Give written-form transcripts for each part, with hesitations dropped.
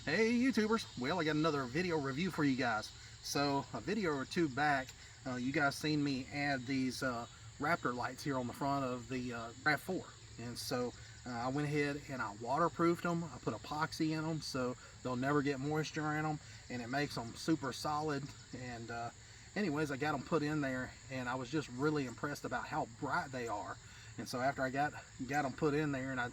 Hey YouTubers, well I got another video review for you guys. So a video or two back, you guys seen me add these Raptor lights here on the front of the RAV4. And so I went ahead and I waterproofed them. I put epoxy in them so they'll never get moisture in them, and it makes them super solid. And anyways, I got them put in there, and I was just really impressed about how bright they are. And so after I got them put in there, and I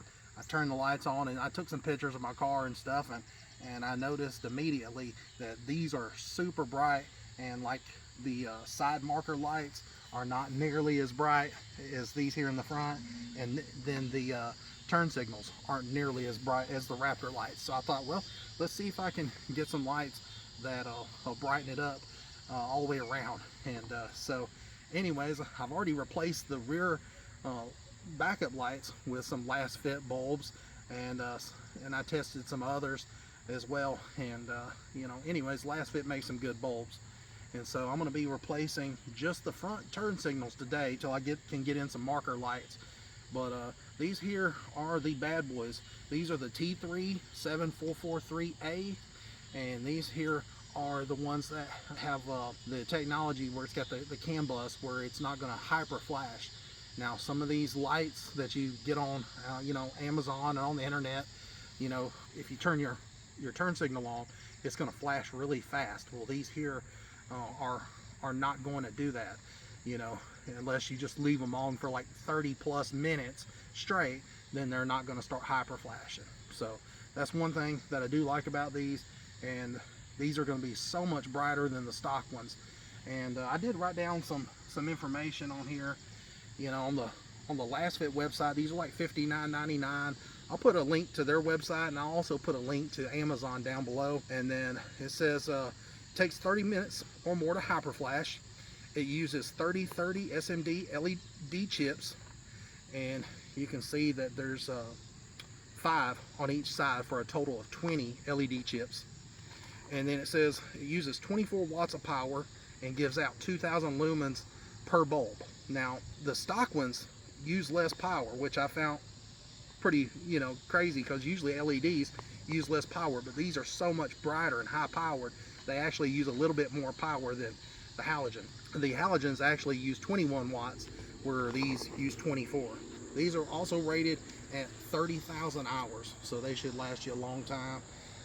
turned the lights on, and I took some pictures of my car and stuff, and I noticed immediately that these are super bright, and like the side marker lights are not nearly as bright as these here in the front, and then the turn signals aren't nearly as bright as the Raptor lights. So I thought, well, let's see if I can get some lights that'll brighten it up all the way around. And so anyways, I've already replaced the rear backup lights with some Lasfit bulbs, and I tested some others as well, and you know, anyways, Lasfit makes some good bulbs. And so I'm going to be replacing just the front turn signals today till I can get in some marker lights. But these here are the bad boys. These are the T3 7443A, and these here are the ones that have the technology where it's got the canbus, where it's not going to hyper flash. Now some of these lights that you get on you know, Amazon and on the internet, you know, if you turn your turn signal on, it's going to flash really fast. Well, these here are not going to do that, you know, unless you just leave them on for like 30+ minutes straight. Then they're not going to start hyper flashing. So that's one thing that I do like about these, and these are going to be so much brighter than the stock ones. And I did write down some information on here, you know, on the Lasfit website. These are like $59.99. I'll put a link to their website, and I'll also put a link to Amazon down below. And then it says takes 30 minutes or more to hyper flash. It uses 3030 SMD LED chips, and you can see that there's 5 on each side for a total of 20 LED chips. And then it says it uses 24 watts of power and gives out 2000 lumens per bulb. Now the stock ones use less power, which I found pretty, you know, crazy, because usually LEDs use less power, but these are so much brighter and high powered, they actually use a little bit more power than the halogen. The halogens actually use 21 watts, where these use 24. These are also rated at 30,000 hours, so they should last you a long time.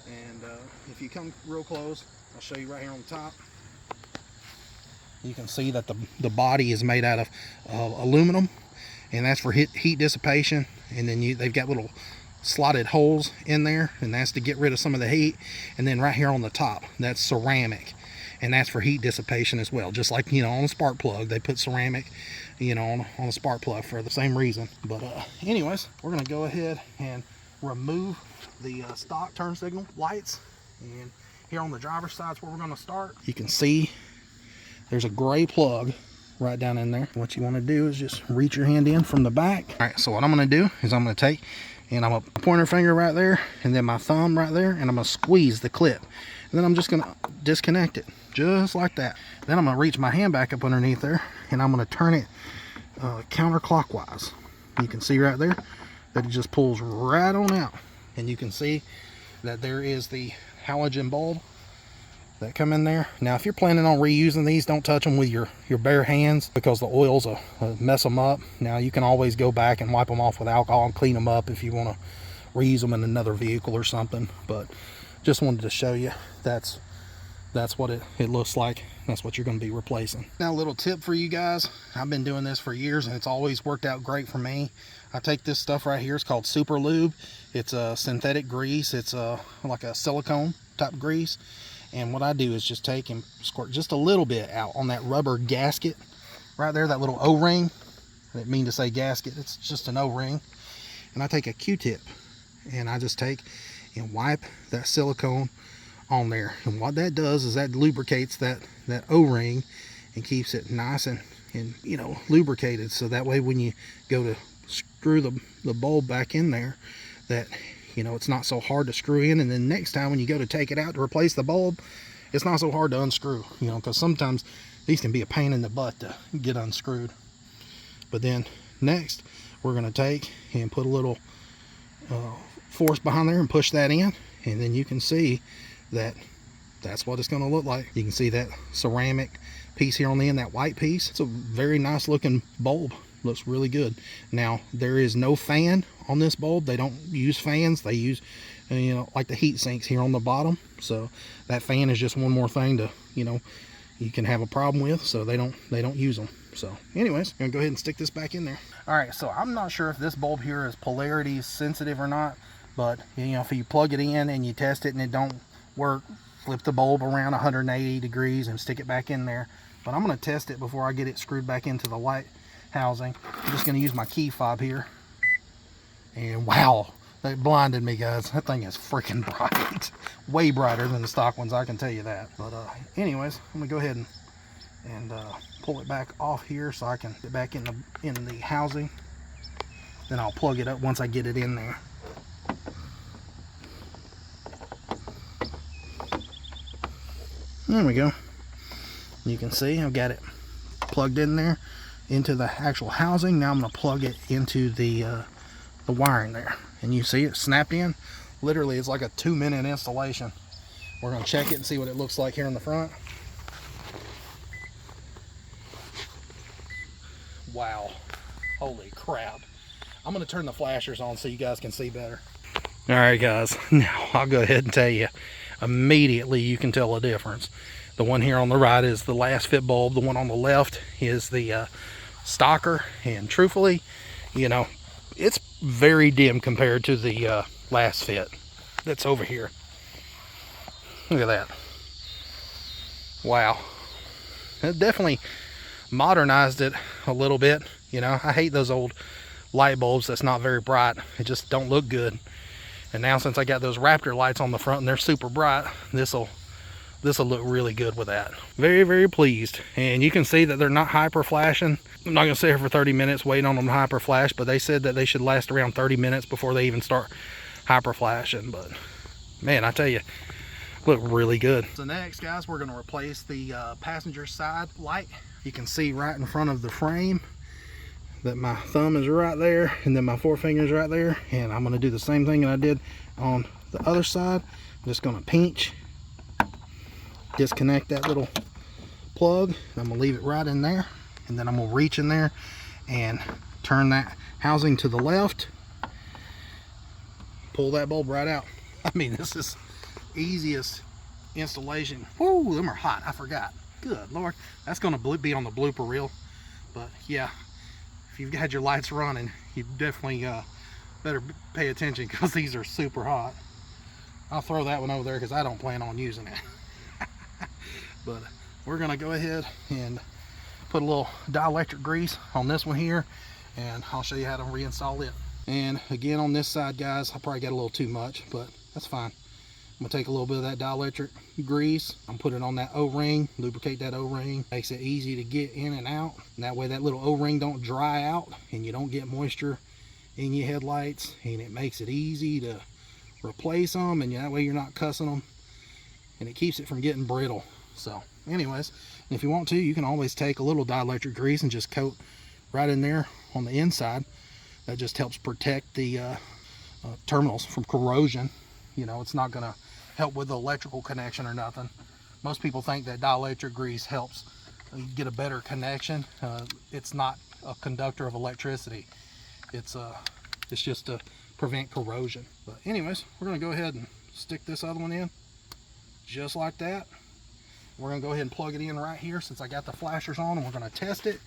And if you come real close, I'll show you right here on the top. You can see that the body is made out of aluminum, and that's for heat dissipation. And then they've got little slotted holes in there, and that's to get rid of some of the heat. And then right here on the top, that's ceramic, and that's for heat dissipation as well. Just like, you know, on a spark plug, they put ceramic, you know, on a spark plug for the same reason. But anyways, we're gonna go ahead and remove the stock turn signal lights. And here on the driver's side is where we're gonna start. You can see there's a gray plug right down in there. What you want to do is just reach your hand in from the back. All right, so what I'm going to do is I'm going to take, and I'm going to pointer finger right there, and then my thumb right there, and I'm going to squeeze the clip. And then I'm just going to disconnect it, just like that. Then I'm going to reach my hand back up underneath there, and I'm going to turn it counterclockwise. You can see right there that it just pulls right on out. And you can see that there is the halogen bulb that come in there. Now if you're planning on reusing these, don't touch them with your bare hands, because the oils will mess them up. Now you can always go back and wipe them off with alcohol and clean them up if you want to reuse them in another vehicle or something. But just wanted to show you that's what it looks like. That's what you're going to be replacing. Now a little tip for you guys. I've been doing this for years, and it's always worked out great for me. I take this stuff right here. It's called Super Lube. It's a synthetic grease. It's like a silicone type grease. And what I do is just take and squirt just a little bit out on that rubber gasket right there, that little O-ring. I didn't mean to say gasket, it's just an O-ring. And I take a Q-tip, and I just take and wipe that silicone on there. And what that does is that lubricates that O-ring and keeps it nice and you know, lubricated. So that way when you go to screw the bulb back in there, that, you know, it's not so hard to screw in. And then next time when you go to take it out to replace the bulb, it's not so hard to unscrew, you know, because sometimes these can be a pain in the butt to get unscrewed. But then next we're going to take and put a little force behind there and push that in, and then you can see that that's what it's going to look like. You can see that ceramic piece here on the end, that white piece. It's a very nice looking bulb. Looks really good. Now, there is no fan on this bulb. They don't use fans. They use, you know, like the heat sinks here on the bottom. So that fan is just one more thing to, you know, you can have a problem with. So they don't use them. So anyways, I'm gonna go ahead and stick this back in there. All right, so I'm not sure if this bulb here is polarity sensitive or not, but you know, if you plug it in and you test it and it don't work, flip the bulb around 180 degrees and stick it back in there. But I'm gonna test it before I get it screwed back into the light housing. I'm just gonna use my key fob here, and wow, that blinded me, guys. That thing is freaking bright. Way brighter than the stock ones, I can tell you that. But anyways, I'm gonna go ahead and pull it back off here so I can get back in the housing. Then I'll plug it up once I get it in there. There we go. You can see I've got it plugged in there into the actual housing. Now I'm going to plug it into the wiring there, and you see it snapped in. Literally, it's like a 2-minute installation. We're going to check it and see what it looks like here in the front. Wow, holy crap. I'm going to turn the flashers on so you guys can see better. All right, guys, now I'll go ahead and tell you, immediately you can tell a difference. The one here on the right is the Lasfit bulb. The one on the left is the stalker, and truthfully, you know, it's very dim compared to the Lasfit that's over here. Look at that. Wow. It definitely modernized it a little bit. You know, I hate those old light bulbs that's not very bright. It just don't look good. And now since I got those Raptor lights on the front and they're super bright, this'll look really good with that. Very, very pleased. And you can see that they're not hyper flashing. I'm not gonna sit here for 30 minutes waiting on them to hyper flash, but they said that they should last around 30 minutes before they even start hyper flashing. But man, I tell you, look really good. So next, guys, we're gonna replace the passenger side light. You can see right in front of the frame that my thumb is right there, and then my forefinger is right there. And I'm gonna do the same thing that I did on the other side. I'm just gonna pinch, disconnect that little plug. I'm gonna leave it right in there, and then I'm gonna reach in there and turn that housing to the left, pull that bulb right out. I mean, this is easiest installation. Whoa, them are hot. I forgot. Good Lord, that's gonna be on the blooper reel. But yeah, if you've had your lights running, you definitely better pay attention, because these are super hot. I'll throw that one over there because I don't plan on using it. But we're gonna go ahead and put a little dielectric grease on this one here, and I'll show you how to reinstall it. And again, on this side, guys, I probably got a little too much, but that's fine. I'm gonna take a little bit of that dielectric grease, I'm put it on that O-ring, lubricate that O-ring, makes it easy to get in and out, and that way that little O-ring don't dry out and you don't get moisture in your headlights, and it makes it easy to replace them, and that way you're not cussing them, and it keeps it from getting brittle. So anyways, if you want to, you can always take a little dielectric grease and just coat right in there on the inside. That just helps protect the terminals from corrosion. You know, it's not gonna help with the electrical connection or nothing. Most people think that dielectric grease helps get a better connection. It's not a conductor of electricity. It's just to prevent corrosion. But anyways, we're gonna go ahead and stick this other one in just like that. We're gonna go ahead and plug it in right here since I got the flashers on, and we're gonna test it.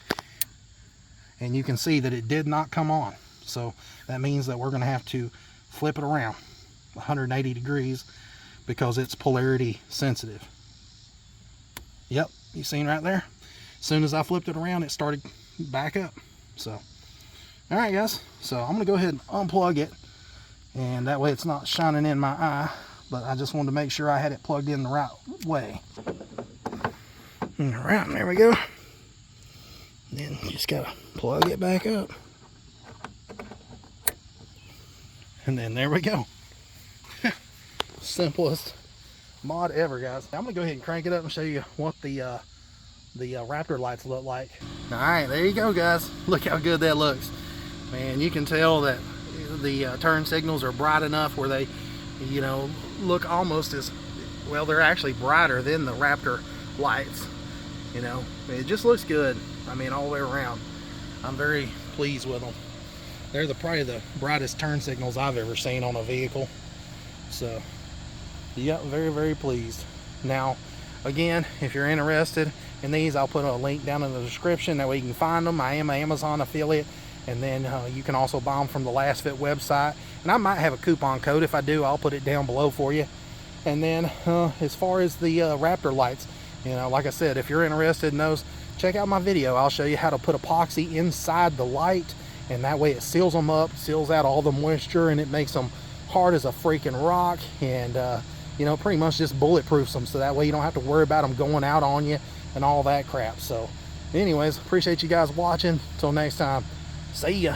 And you can see that it did not come on. So that means that we're gonna have to flip it around 180 degrees because it's polarity sensitive. Yep, you seen right there? As soon as I flipped it around, it started back up. So, all right, guys. So I'm gonna go ahead and unplug it, and that way it's not shining in my eye. But I just wanted to make sure I had it plugged in the right way. All right, there we go. Then you just gotta plug it back up, and then there we go. Simplest mod ever, guys. I'm gonna go ahead and crank it up and show you what the Raptor lights look like. All right, there you go, guys. Look how good that looks. Man, you can tell that the turn signals are bright enough where they, you know, look almost as well. They're actually brighter than the Raptor lights. You know, it just looks good. I mean, all the way around. I'm very pleased with them. They're probably the brightest turn signals I've ever seen on a vehicle. So, yeah, very, very pleased. Now, again, if you're interested in these, I'll put a link down in the description. That way you can find them. I am an Amazon affiliate. And then you can also buy them from the Lasfit website. And I might have a coupon code. If I do, I'll put it down below for you. And then as far as the Raptor lights, you know, like I said, if you're interested in those, check out my video. I'll show you how to put epoxy inside the light. And that way it seals them up, seals out all the moisture, and it makes them hard as a freaking rock. And, you know, pretty much just bulletproofs them. So that way you don't have to worry about them going out on you and all that crap. So anyways, appreciate you guys watching. Until next time. See ya.